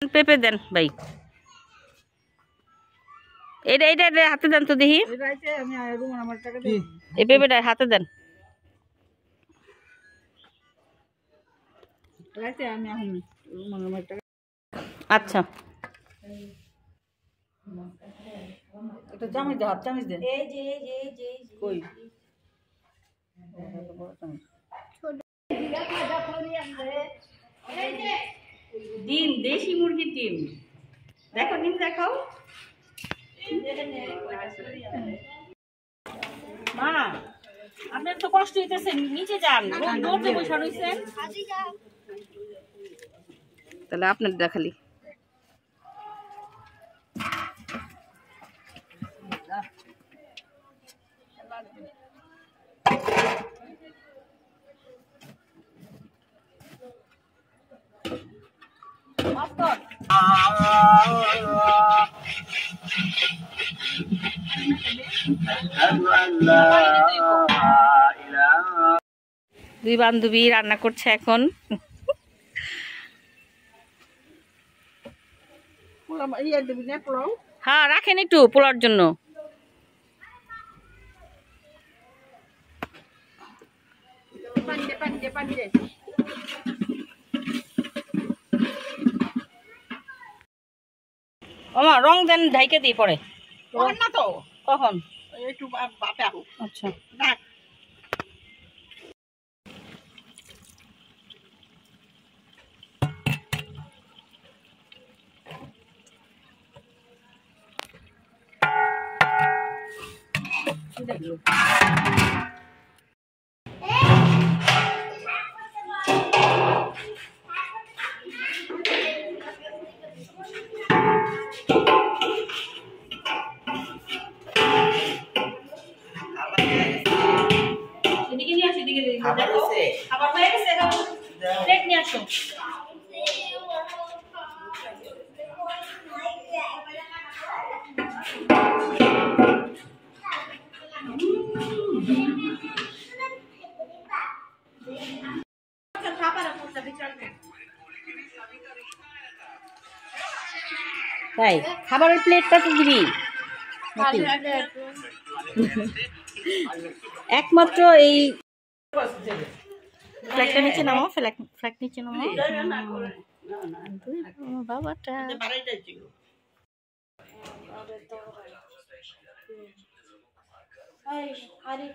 পেঁপে দেন ভাই, এটা এটা এটা হাতে দেন তো দেখি, এই পেঁপেটা হাতে দেন। আচ্ছা একটা চামচ দে, হাফ চামচ দেন। কই ডিম, দেশি মুরগির ডিম দেখো, ডিম দেখাও মা। আপনার তো কষ্ট হইতেছে, নিচে যান, রোদে বসে রইছেন। তাহলে আপনার দেখালি দুই বান্ধবী রান্না করছে এখন। হ্যাঁ রাখেন একটু পোলার জন্য। ওমা রং দেন, ঢাইকে দিই পরে। না তো কখন? একটু বাপে আচ্ছা খাবার হয়ে গেছে, প্লেট নিয়ে আসো। তাই খাবারের প্লেটটা তো দিবি একমাত্র এই ফ্ল্যাগটা নিচে নামো, ফ্ল্যাগ নিচে নামো বাবাটা। আরে